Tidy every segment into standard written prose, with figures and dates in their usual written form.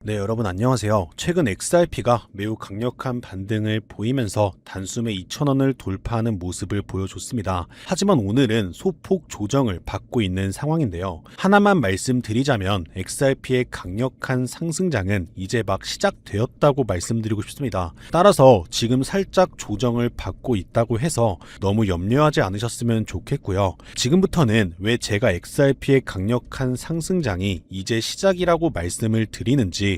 네, 여러분 안녕하세요. 최근 XRP가 매우 강력한 반등을 보이면서 단숨에 2,000원을 돌파하는 모습을 보여줬습니다. 하지만 오늘은 소폭 조정을 받고 있는 상황인데요. 하나만 말씀드리자면 XRP의 강력한 상승장은 이제 막 시작되었다고 말씀드리고 싶습니다. 따라서 지금 살짝 조정을 받고 있다고 해서 너무 염려하지 않으셨으면 좋겠고요. 지금부터는 왜 제가 XRP의 강력한 상승장이 이제 시작이라고 말씀을 드리는지,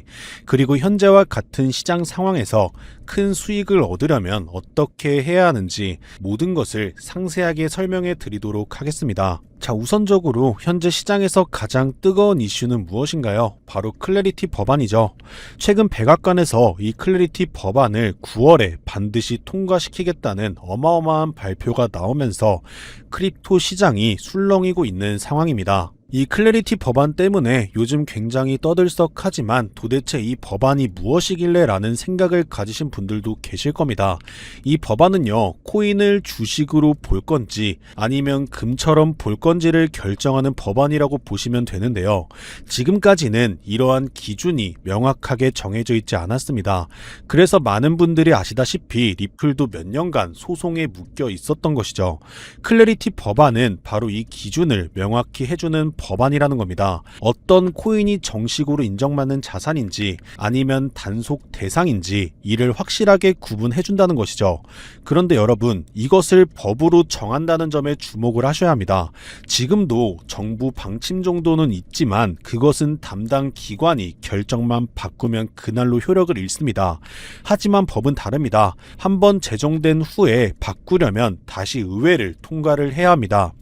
그리고 현재와 같은 시장 상황에서 큰 수익을 얻으려면 어떻게 해야 하는지 모든 것을 상세하게 설명해 드리도록 하겠습니다. 자, 우선적으로 현재 시장에서 가장 뜨거운 이슈는 무엇인가요? 바로 클래리티 법안이죠. 최근 백악관에서 이 클래리티 법안을 9월에 반드시 통과시키겠다는 어마어마한 발표가 나오면서 크립토 시장이 술렁이고 있는 상황입니다. 이 클래리티 법안 때문에 요즘 굉장히 떠들썩하지만 도대체 이 법안이 무엇이길래 라는 생각을 가지신 분들도 계실 겁니다. 이 법안은요, 코인을 주식으로 볼 건지 아니면 금처럼 볼 건지를 결정하는 법안이라고 보시면 되는데요. 지금까지는 이러한 기준이 명확하게 정해져 있지 않았습니다. 그래서 많은 분들이 아시다시피 리플도 몇 년간 소송에 묶여 있었던 것이죠. 클래리티 법안은 바로 이 기준을 명확히 해주는 법안이라는 겁니다. 어떤 코인이 정식으로 인정받는 자산인지 아니면 단속 대상인지 이를 확실하게 구분해준다는 것이죠. 그런데 여러분, 이것을 법으로 정한다는 점에 주목을 하셔야 합니다. 지금도 정부 방침 정도는 있지만 그것은 담당 기관이 결정만 바꾸면 그날로 효력을 잃습니다. 하지만 법은 다릅니다. 한번 제정된 후에 바꾸려면 다시 의회를 통과를 해야 합니다.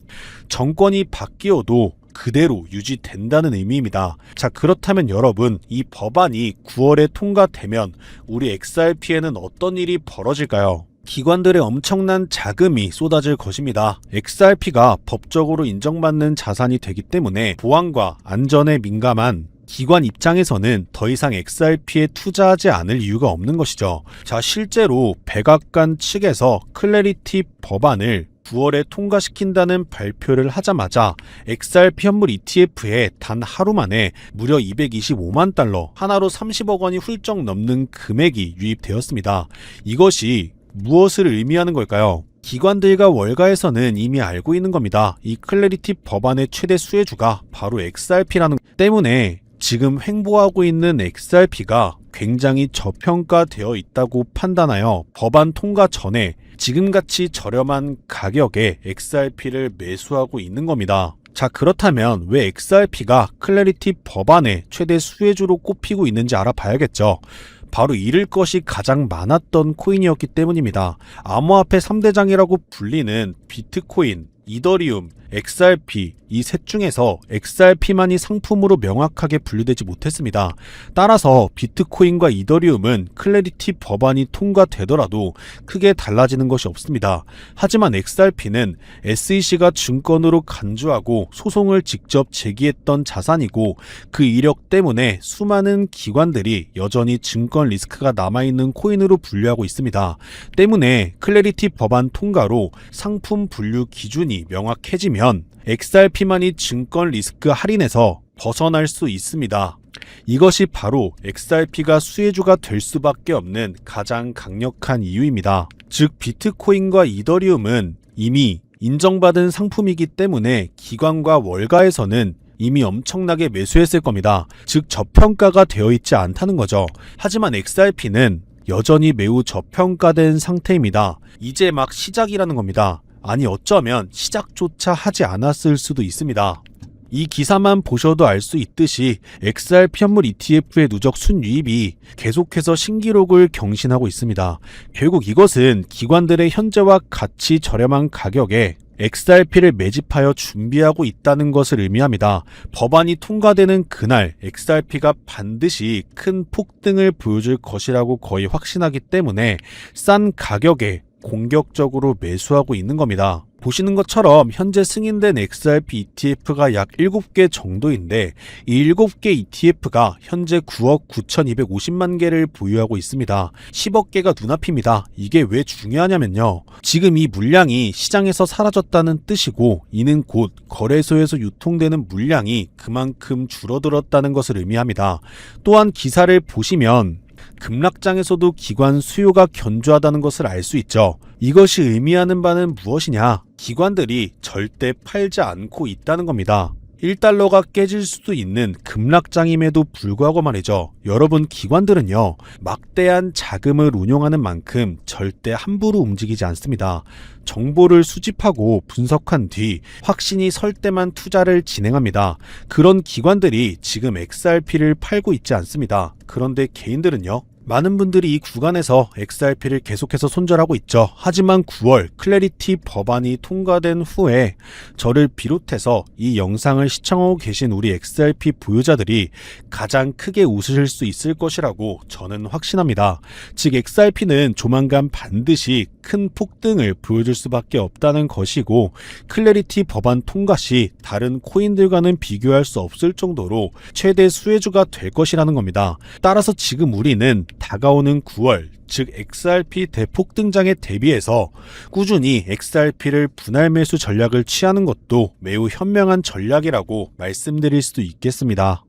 정권이 바뀌어도 그대로 유지된다는 의미입니다. 자, 그렇다면 여러분, 이 법안이 9월에 통과되면 우리 XRP에는 어떤 일이 벌어질까요? 기관들의 엄청난 자금이 쏟아질 것입니다. XRP가 법적으로 인정받는 자산이 되기 때문에 보안과 안전에 민감한 기관 입장에서는 더 이상 XRP에 투자하지 않을 이유가 없는 것이죠. 자, 실제로 백악관 측에서 클래리티 법안을 9월에 통과시킨다는 발표를 하자마자 XRP 현물 ETF에 단 하루 만에 무려 225만 달러, 하나로 30억 원이 훌쩍 넘는 금액이 유입되었습니다. 이것이 무엇을 의미하는 걸까요? 기관들과 월가에서는 이미 알고 있는 겁니다. 이 클래리티 법안의 최대 수혜주가 바로 XRP라는 때문에 지금 횡보하고 있는 XRP가 굉장히 저평가되어 있다고 판단하여 법안 통과 전에 지금같이 저렴한 가격에 XRP를 매수하고 있는 겁니다. 자, 그렇다면 왜 XRP가 클래리티 법안의 최대 수혜주로 꼽히고 있는지 알아봐야겠죠. 바로 잃을 것이 가장 많았던 코인이었기 때문입니다. 암호화폐 3대장이라고 불리는 비트코인, 이더리움, XRP, 이 셋 중에서 XRP만이 상품으로 명확하게 분류되지 못했습니다. 따라서 비트코인과 이더리움은 클래리티 법안이 통과되더라도 크게 달라지는 것이 없습니다. 하지만 XRP는 SEC가 증권으로 간주하고 소송을 직접 제기했던 자산이고 그 이력 때문에 수많은 기관들이 여전히 증권 리스크가 남아있는 코인으로 분류하고 있습니다. 때문에 클래리티 법안 통과로 상품 분류 기준이 명확해지면 XRP만이 증권 리스크 할인에서 벗어날 수 있습니다. 이것이 바로 XRP가 수혜주가 될 수밖에 없는 가장 강력한 이유입니다. 즉, 비트코인과 이더리움은 이미 인정받은 상품이기 때문에 기관과 월가에서는 이미 엄청나게 매수했을 겁니다. 즉, 저평가가 되어 있지 않다는 거죠. 하지만 XRP는 여전히 매우 저평가된 상태입니다. 이제 막 시작이라는 겁니다. 아니, 어쩌면 시작조차 하지 않았을 수도 있습니다. 이 기사만 보셔도 알 수 있듯이 XRP 현물 ETF의 누적 순유입이 계속해서 신기록을 경신하고 있습니다. 결국 이것은 기관들의 현재와 같이 저렴한 가격에 XRP를 매집하여 준비하고 있다는 것을 의미합니다. 법안이 통과되는 그날 XRP가 반드시 큰 폭등을 보여줄 것이라고 거의 확신하기 때문에 싼 가격에 공격적으로 매수하고 있는 겁니다. 보시는 것처럼 현재 승인된 XRP ETF가 약 7개 정도인데 이 7개 ETF가 현재 9억 9,250만 개를 보유하고 있습니다. 10억 개가 눈앞입니다. 이게 왜 중요하냐면요. 지금 이 물량이 시장에서 사라졌다는 뜻이고 이는 곧 거래소에서 유통되는 물량이 그만큼 줄어들었다는 것을 의미합니다. 또한 기사를 보시면 급락장에서도 기관 수요가 견조하다는 것을 알 수 있죠. 이것이 의미하는 바는 무엇이냐? 기관들이 절대 팔지 않고 있다는 겁니다. 1달러가 깨질 수도 있는 급락장임에도 불구하고 말이죠. 여러분, 기관들은요, 막대한 자금을 운용하는 만큼 절대 함부로 움직이지 않습니다. 정보를 수집하고 분석한 뒤 확신이 설 때만 투자를 진행합니다. 그런 기관들이 지금 XRP를 팔고 있지 않습니다. 그런데 개인들은요, 많은 분들이 이 구간에서 XRP를 계속해서 손절하고 있죠. 하지만 9월 클래리티 법안이 통과된 후에 저를 비롯해서 이 영상을 시청하고 계신 우리 XRP 보유자들이 가장 크게 웃으실 수 있을 것이라고 저는 확신합니다. 즉 XRP는 조만간 반드시 큰 폭등을 보여줄 수밖에 없다는 것이고, 클래리티 법안 통과 시 다른 코인들과는 비교할 수 없을 정도로 최대 수혜주가 될 것이라는 겁니다. 따라서 지금 우리는 다가오는 9월, 즉 XRP 대폭등장에 대비해서 꾸준히 XRP를 분할 매수 전략을 취하는 것도 매우 현명한 전략이라고 말씀드릴 수도 있겠습니다.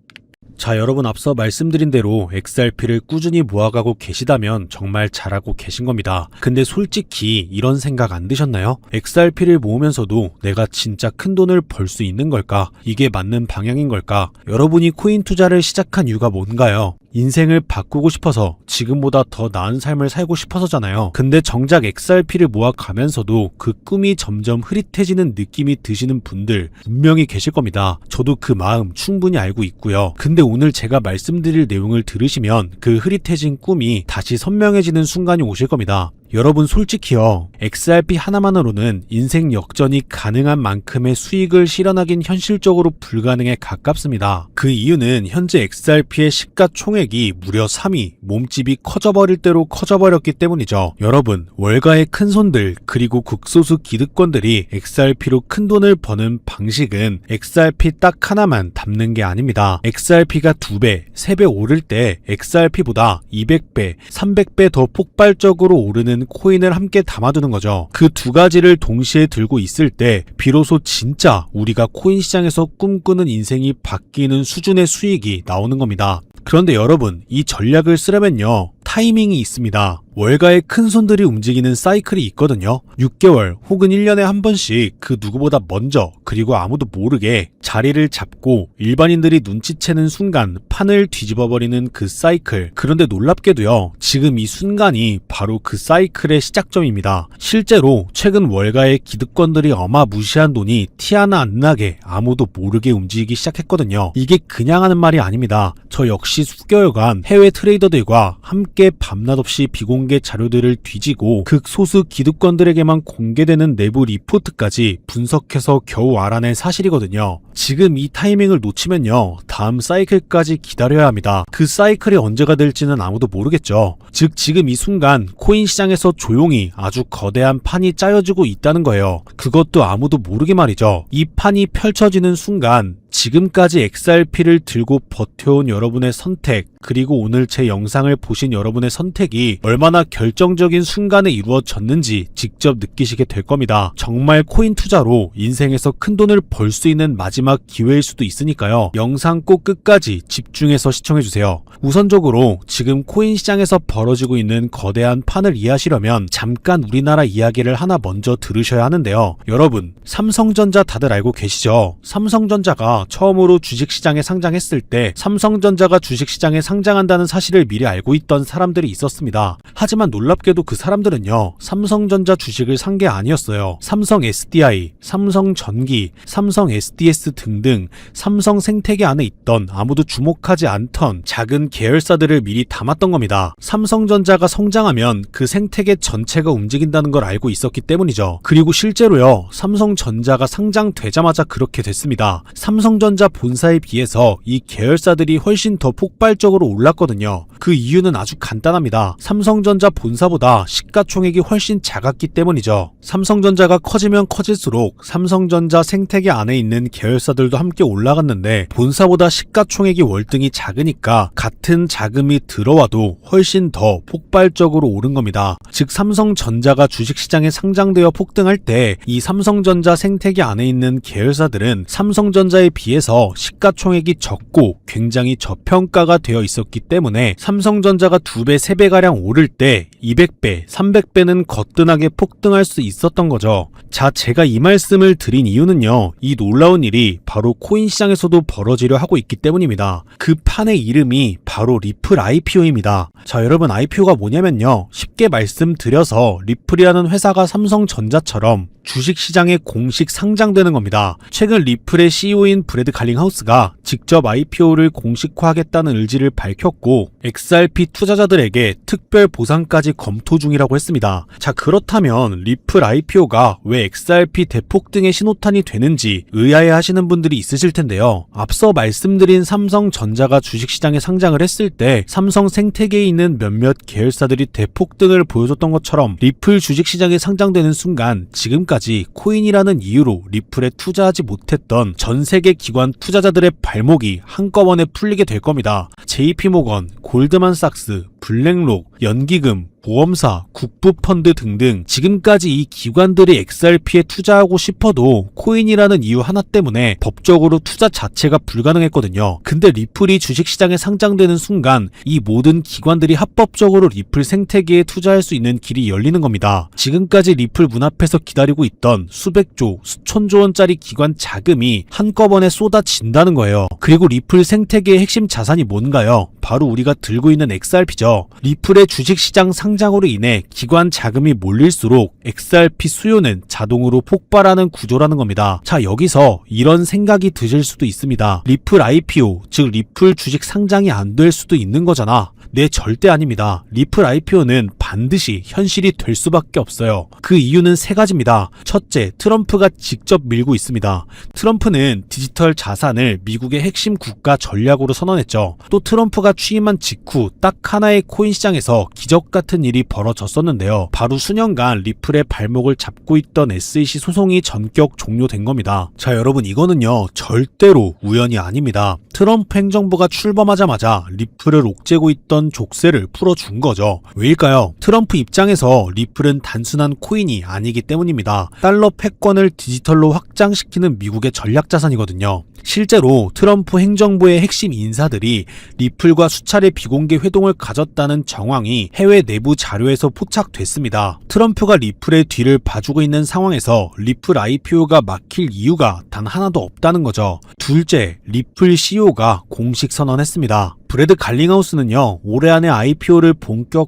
자, 여러분, 앞서 말씀드린 대로 XRP를 꾸준히 모아가고 계시다면 정말 잘하고 계신 겁니다. 근데 솔직히 이런 생각 안 드셨나요? XRP를 모으면서도 내가 진짜 큰 돈을 벌 수 있는 걸까? 이게 맞는 방향인 걸까? 여러분이 코인 투자를 시작한 이유가 뭔가요? 인생을 바꾸고 싶어서, 지금보다 더 나은 삶을 살고 싶어서잖아요. 근데 정작 XRP를 모아가면서도 그 꿈이 점점 흐릿해지는 느낌이 드시는 분들 분명히 계실 겁니다. 저도 그 마음 충분히 알고 있고요. 근데 오늘 제가 말씀드릴 내용을 들으시면 그 흐릿해진 꿈이 다시 선명해지는 순간이 오실 겁니다. 여러분, 솔직히요, XRP 하나만으로는 인생 역전이 가능한 만큼의 수익을 실현하긴 현실적으로 불가능에 가깝습니다. 그 이유는 현재 XRP의 시가총액이 무려 3위, 몸집이 커져버릴 대로 커져버렸기 때문이죠. 여러분, 월가의 큰손들 그리고 극소수 기득권들이 XRP로 큰 돈을 버는 방식은 XRP 딱 하나만 담는 게 아닙니다. XRP가 2배, 3배 오를 때 XRP보다 200배, 300배 더 폭발적으로 오르는 코인을 함께 담아두는 거죠. 그 두 가지를 동시에 들고 있을 때 비로소 진짜 우리가 코인 시장에서 꿈꾸는 인생이 바뀌는 수준의 수익이 나오는 겁니다. 그런데 여러분, 이 전략을 쓰려면요, 타이밍이 있습니다. 월가의 큰손들이 움직이는 사이클이 있거든요. 6개월 혹은 1년에 한 번씩 그 누구보다 먼저, 그리고 아무도 모르게 자리를 잡고 일반인들이 눈치채는 순간 판을 뒤집어버리는 그 사이클. 그런데 놀랍게도요, 지금 이 순간이 바로 그 사이클의 시작점입니다. 실제로 최근 월가의 기득권들이 어마무시한 돈이 티 하나 안 나게 아무도 모르게 움직이기 시작했거든요. 이게 그냥 하는 말이 아닙니다. 저 역시 수개월간 해외 트레이더들과 함께 밤낮 없이 비공개 자료들을 뒤지고 극소수 기득권들에게만 공개되는 내부 리포트까지 분석해서 겨우 알아낸 사실이거든요. 지금 이 타이밍을 놓치면요, 다음 사이클까지 기다려야 합니다. 그 사이클이 언제가 될지는 아무도 모르겠죠. 즉 지금 이 순간 코인 시장에서 조용히 아주 거대한 판이 짜여지고 있다는 거예요. 그것도 아무도 모르게 말이죠. 이 판이 펼쳐지는 순간 지금까지 XRP를 들고 버텨온 여러분의 선택, 그리고 오늘 제 영상을 보신 여러분의 선택이 얼마나 결정적인 순간에 이루어졌는지 직접 느끼시게 될 겁니다. 정말 코인 투자로 인생에서 큰 돈을 벌 수 있는 마지막 기회일 수도 있으니까요. 영상 꼭 끝까지 집중해서 시청해주세요. 우선적으로 지금 코인 시장에서 벌어지고 있는 거대한 판을 이해하시려면 잠깐 우리나라 이야기를 하나 먼저 들으셔야 하는데요. 여러분, 삼성전자 다들 알고 계시죠? 삼성전자가 처음으로 주식시장에 상장했을 때 삼성전자가 주식시장에 상장한다는 사실을 미리 알고 있던 사람들이 있었습니다. 하지만 놀랍게도 그 사람들은요, 삼성전자 주식을 산 게 아니었어요. 삼성 SDI, 삼성전기, 삼성 SDS 등등 삼성 생태계 안에 있던 아무도 주목하지 않던 작은 계열사들을 미리 담았던 겁니다. 삼성전자가 성장하면 그 생태계 전체가 움직인다는 걸 알고 있었기 때문이죠. 그리고 실제로요, 삼성전자가 상장되자마자 그렇게 됐습니다. 삼성전자 본사에 비해서 이 계열사들이 훨씬 더 폭발적으로 올랐거든요. 그 이유는 아주 간단합니다. 삼성전자 본사보다 시가총액이 훨씬 작았기 때문이죠. 삼성전자가 커지면 커질수록 삼성전자 생태계 안에 있는 계열사들도 함께 올라갔는데 본사보다 시가총액이 월등히 작으니까 같은 자금이 들어와도 훨씬 더 폭발적으로 오른 겁니다. 즉 삼성전자가 주식시장에 상장되어 폭등할 때 이 삼성전자 생태계 안에 있는 계열사들은 삼성전자에 비해서 시가총액이 적고 굉장히 저평가가 되어 있었기 때문에 삼성전자가 2배, 3배가량 오를 때 200배, 300배는 거뜬하게 폭등할 수 있었던 거죠. 자, 제가 이 말씀을 드린 이유는요. 이 놀라운 일이 바로 코인 시장에서도 벌어지려 하고 있기 때문입니다. 그 판의 이름이 바로 리플 IPO입니다. 자, 여러분 IPO가 뭐냐면요. 쉽게 말씀드려서 리플이라는 회사가 삼성전자처럼 주식시장에 공식 상장되는 겁니다. 최근 리플의 CEO인 브래드 갈링하우스가 직접 IPO를 공식화하겠다는 의지를 밝혔고 XRP 투자자들에게 특별 보상까지 검토 중이라고 했습니다. 자, 그렇다면 리플 IPO가 왜 XRP 대폭등의 신호탄이 되는지 의아해하시는 분들이 있으실 텐데요. 앞서 말씀드린 삼성전자가 주식시장에 상장을 했을 때 삼성 생태계에 있는 몇몇 계열사들이 대폭등을 보여줬던 것처럼 리플 주식시장에 상장되는 순간 지금까지 코인이라는 이유로 리플에 투자하지 못했던 전 세계 기관 투자자들의 발목이 한꺼번에 풀리게 될 겁니다. JP모건, 골드만삭스, 블랙록, 연기금, 보험사, 국부펀드 등등 지금까지 이 기관들이 XRP에 투자하고 싶어도 코인이라는 이유 하나 때문에 법적으로 투자 자체가 불가능했거든요. 근데 리플이 주식시장에 상장되는 순간 이 모든 기관들이 합법적으로 리플 생태계에 투자할 수 있는 길이 열리는 겁니다. 지금까지 리플 문 앞에서 기다리고 있던 수백조, 수천조 원짜리 기관 자금이 한꺼번에 쏟아진다는 거예요. 그리고 리플 생태계의 핵심 자산이 뭔가요? 바로 우리가 들고 있는 XRP죠. 리플의 주식시장 상장으로 인해 기관 자금이 몰릴수록 XRP 수요는 자동으로 폭발하는 구조라는 겁니다. 자, 여기서 이런 생각이 드실 수도 있습니다. 리플 IPO, 즉 리플 주식 상장이 안 될 수도 있는 거잖아. 네, 절대 아닙니다. 리플 IPO는 반드시 현실이 될 수밖에 없어요. 그 이유는 세 가지입니다. 첫째, 트럼프가 직접 밀고 있습니다. 트럼프는 디지털 자산을 미국의 핵심 국가 전략으로 선언했죠. 또 트럼프가 취임한 직후 딱 하나의 코인 시장에서 기적 같은 일이 벌어졌었는데요. 바로 수년간 리플의 발목을 잡고 있던 SEC 소송이 전격 종료된 겁니다. 자, 여러분 이거는요 절대로 우연이 아닙니다. 트럼프 행정부가 출범하자마자 리플을 옥죄고 있던 족쇄를 풀어준 거죠. 왜일까요? 트럼프 입장에서 리플은 단순한 코인이 아니기 때문입니다. 달러 패권을 디지털로 확장시키는 미국의 전략자산이거든요. 실제로 트럼프 행정부의 핵심 인사들이 리플과 수차례 비공개 회동을 가졌다는 정황이 해외 내부 자료에서 포착됐습니다. 트럼프가 리플의 뒤를 봐주고 있는 상황에서 리플 IPO가 막힐 이유가 단 하나도 없다는 거죠. 둘째, 리플 CEO가 공식 선언했습니다. 브래드 갈링하우스는요 올해 안에 IPO를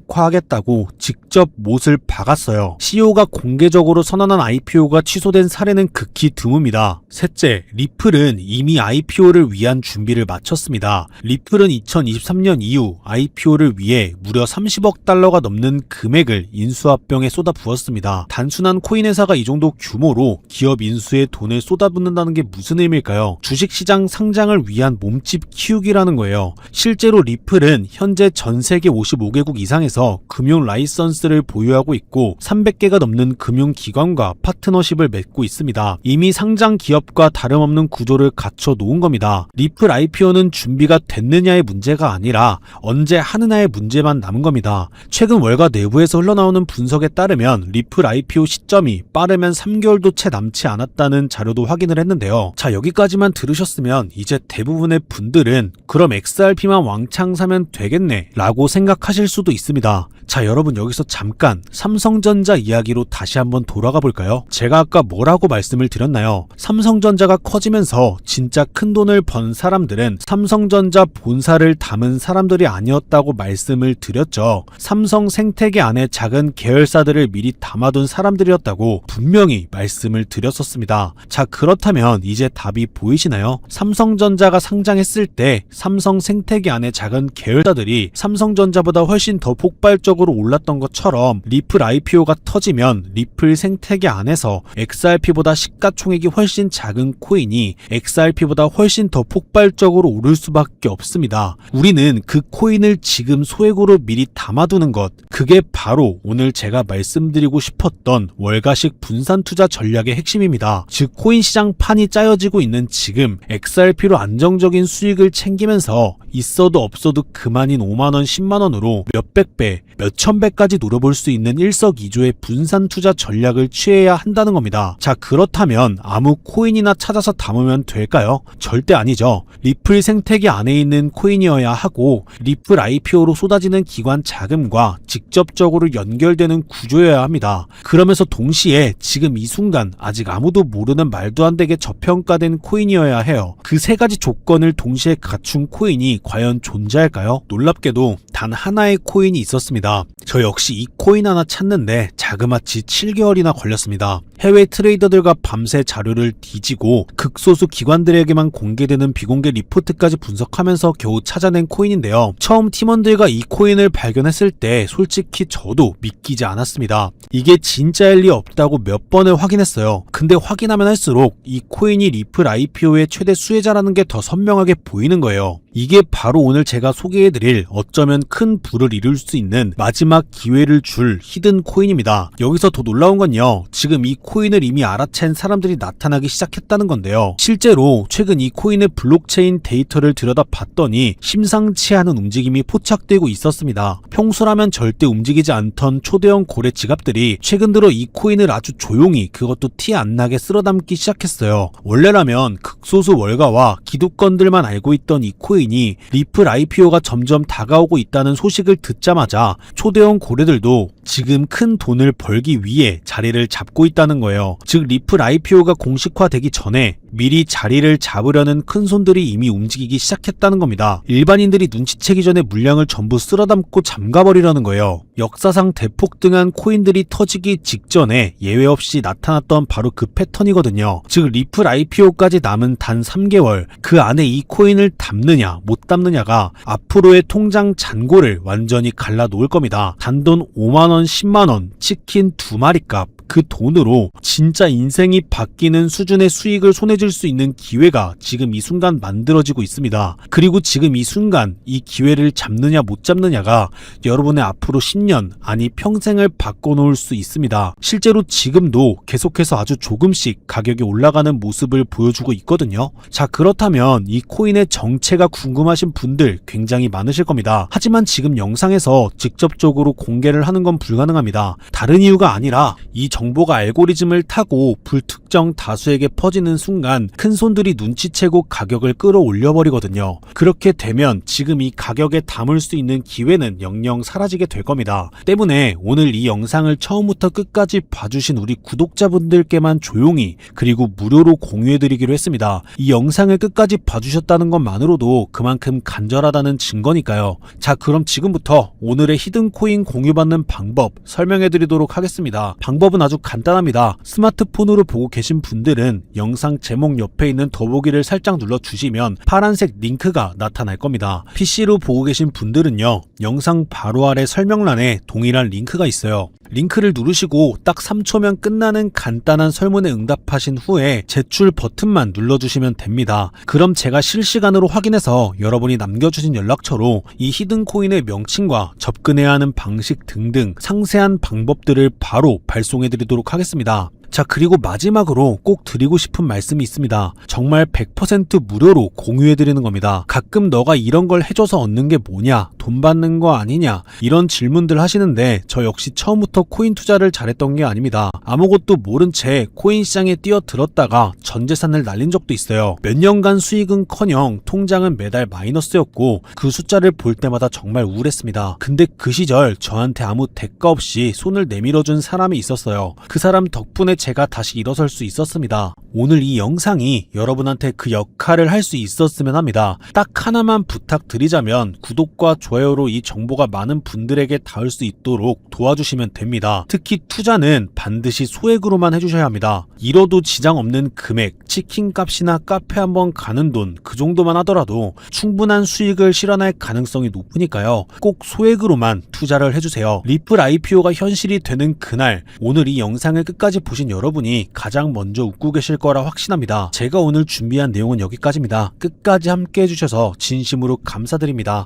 본격화하겠다고 직접 못을 박았어요. CEO가 공개적으로 선언한 IPO가 취소된 사례는 극히 드뭅니다. 셋째, 리플은 이미 IPO를 위한 준비를 마쳤습니다. 리플은 2023년 이후 IPO를 위해 무려 30억 달러가 넘는 금액을 인수합병에 쏟아부었습니다. 단순한 코인 회사가 이 정도 규모로 기업 인수에 돈을 쏟아붓는다는 게 무슨 의미일까요? 주식시장 상장을 위한 몸집 키우기라는 거예요. 실제로 리플은 현재 전 세계 55개국 이상에서 금융 라이선스를 보유하고 있고 300개가 넘는 금융기관과 파트너십을 맺고 있습니다. 이미 상장 기업과 다름없는 구조를 갖춰 놓은 겁니다. 리플 IPO는 준비가 됐느냐의 문제가 아니라 언제 하느냐의 문제만 남은 겁니다. 최근 월가 내부에서 흘러나오는 분석에 따르면 리플 IPO 시점이 빠르면 3개월도 채 남지 않았다는 자료도 확인을 했는데요. 자, 여기까지만 들으셨으면 이제 대부분의 분들은 그럼 XRP만 왕창 사면 되겠네 라고 생각하실 수도 있습니다. 자, 여러분 여기서 잠깐 삼성전자 이야기로 다시 한번 돌아가 볼까요? 제가 아까 뭐라고 말씀을 드렸나요? 삼성전자가 커지면서 진짜 큰 돈을 번 사람들은 삼성전자 본사를 담은 사람들이 아니었다고 말씀을 드렸죠. 삼성 생태계 안에 작은 계열사들을 미리 담아둔 사람들이었다고 분명히 말씀을 드렸었습니다. 자, 그렇다면 이제 답이 보이시나요? 삼성전자가 상장했을 때 삼성 생태계 안에 작은 계열사들이 삼성전자보다 훨씬 더 폭발적으로 올랐던 것처럼 리플 IPO가 터지면 리플 생태계 안에서 XRP보다 시가총액이 훨씬 작은 코인이 XRP보다 훨씬 더 폭발적으로 오를 수밖에 없습니다. 우리는 그 코인을 지금 소액으로 미리 담아두는 것, 그게 바로 오늘 제가 말씀드리고 싶었던 월가식 분산 투자 전략의 핵심입니다. 즉 코인 시장 판이 짜여지고 있는 지금 XRP로 안정적인 수익을 챙기면서 있어도 없어도 그만인 5만원, 10만원으로 몇백 배, 몇천 배까지 노려볼 수 있는 일석이조의 분산 투자 전략을 취해야 한다는 겁니다. 자, 그렇다면 아무 코인이나 찾아서 담으면 될까요? 절대 아니죠. 리플 생태계 안에 있는 코인이어야 하고 리플 IPO로 쏟아지는 기관 자금과 직접적으로 연결되는 구조여야 합니다. 그러면서 동시에 지금 이 순간 아직 아무도 모르는 말도 안 되게 저평가된 코인이어야 해요. 그 세 가지 조건을 동시에 갖춘 코인이 과연 존재할까요? 놀랍게도 단 하나의 코인이 있었습니다. 저 역시 이 코인 하나 찾는데 자그마치 7개월이나 걸렸습니다. 해외 트레이더들과 밤새 자료를 뒤지고 극소수 기관들에게만 공개되는 비공개 리포트까지 분석하면서 겨우 찾아낸 코인인데요. 처음 팀원들과 이 코인을 발견했을 때 솔직히 저도 믿기지 않았습니다. 이게 진짜일 리 없다고 몇 번을 확인했어요. 근데 확인하면 할수록 이 코인이 리플 IPO의 최대 수혜자라는 게 더 선명하게 보이는 거예요. 이게 바로 오늘 제가 소개해드릴 어쩌면 큰 부를 이룰 수 있는 마지막 기회를 줄 히든 코인입니다. 여기서 더 놀라운 건요, 지금 이 코인을 이미 알아챈 사람들이 나타나기 시작했다는 건데요. 실제로 최근 이 코인의 블록체인 데이터를 들여다봤더니 심상치 않은 움직임이 포착되고 있었습니다. 평소라면 절대 움직이지 않던 초대형 고래 지갑들이 최근 들어 이 코인을 아주 조용히, 그것도 티 안 나게 쓸어담기 시작했어요. 원래라면 극소수 월가와 기득권들만 알고 있던 이 코인이 리플 IPO가 점점 다가오고 있다는 소식을 듣자마자 초대형 고래들도 지금 큰 돈을 벌기 위해 자리를 잡고 있다는 거예요. 즉 리플 IPO가 공식화되기 전에 미리 자리를 잡으려는 큰 손들이 이미 움직이기 시작했다는 겁니다. 일반인들이 눈치채기 전에 물량을 전부 쓸어담고 잠가버리려는 거예요. 역사상 대폭등한 코인들이 터지기 직전에 예외 없이 나타났던 바로 그 패턴이거든요. 즉 리플 IPO까지 남은 단 3개월, 그 안에 이 코인을 담느냐 못 담느냐가 앞으로의 통장 잔고를 완전히 갈라놓을 겁니다. 단돈 5만원, 10만원, 치킨 2마리 값, 그 돈으로 진짜 인생이 바뀌는 수준의 수익을 손해질 수 있는 기회가 지금 이 순간 만들어지고 있습니다. 그리고 지금 이 순간 이 기회를 잡느냐 못 잡느냐가 여러분의 앞으로 10년, 아니 평생을 바꿔놓을 수 있습니다. 실제로 지금도 계속해서 아주 조금씩 가격이 올라가는 모습을 보여주고 있거든요. 자, 그렇다면 이 코인의 정체가 궁금하신 분들 굉장히 많으실 겁니다. 하지만 지금 영상에서 직접적으로 공개를 하는 건 불가능합니다. 다른 이유가 아니라 이 정보가 알고리즘을 타고 불특정 다수에게 퍼지는 순간 큰 손들이 눈치채고 가격을 끌어올려 버리거든요. 그렇게 되면 지금 이 가격에 담을 수 있는 기회는 영영 사라지게 될 겁니다. 때문에 오늘 이 영상을 처음부터 끝까지 봐주신 우리 구독자분들께만 조용히 그리고 무료로 공유해드리기로 했습니다. 이 영상을 끝까지 봐주셨다는 것만으로도 그만큼 간절하다는 증거니까요. 자, 그럼 지금부터 오늘의 히든코인 공유받는 방법 설명해드리도록 하겠습니다. 방법은 아주 간단합니다. 스마트폰으로 보고 계신 분들은 영상 제목 옆에 있는 더보기를 살짝 눌러주시면 파란색 링크가 나타날 겁니다. PC로 보고 계신 분들은요, 영상 바로 아래 설명란에 동일한 링크가 있어요. 링크를 누르시고 딱 3초면 끝나는 간단한 설문에 응답하신 후에 제출 버튼만 눌러주시면 됩니다. 그럼 제가 실시간으로 확인해서 여러분이 남겨주신 연락처로 이 히든코인의 명칭과 접근해야 하는 방식 등등 상세한 방법들을 바로 발송해드리도록 하겠습니다. 자, 그리고 마지막으로 꼭 드리고 싶은 말씀이 있습니다. 정말 100% 무료로 공유해드리는 겁니다. 가끔 너가 이런 걸 해줘서 얻는 게 뭐냐, 돈 받는 거 아니냐, 이런 질문들 하시는데 저 역시 처음부터 코인 투자를 잘했던 게 아닙니다. 아무것도 모른 채 코인 시장에 뛰어들었다가 전 재산을 날린 적도 있어요. 몇 년간 수익은커녕 통장은 매달 마이너스였고 그 숫자를 볼 때마다 정말 우울했습니다. 근데 그 시절 저한테 아무 대가 없이 손을 내밀어준 사람이 있었어요. 그 사람 덕분에 제가 다시 일어설 수 있었습니다. 오늘 이 영상이 여러분한테 그 역할을 할 수 있었으면 합니다. 딱 하나만 부탁드리자면 구독과 좋아요로 이 정보가 많은 분들에게 닿을 수 있도록 도와주시면 됩니다. 특히 투자는 반드시 소액으로만 해주셔야 합니다. 잃어도 지장 없는 금액, 치킨값이나 카페 한번 가는 돈 그 정도만 하더라도 충분한 수익을 실현할 가능성이 높으니까요. 꼭 소액으로만 투자를 해주세요. 리플 IPO가 현실이 되는 그날, 오늘 이 영상을 끝까지 보신 여러분이 가장 먼저 웃고 계실 거라 확신합니다. 제가 오늘 준비한 내용은 여기까지입니다. 끝까지 함께 해주셔서 진심으로 감사드립니다.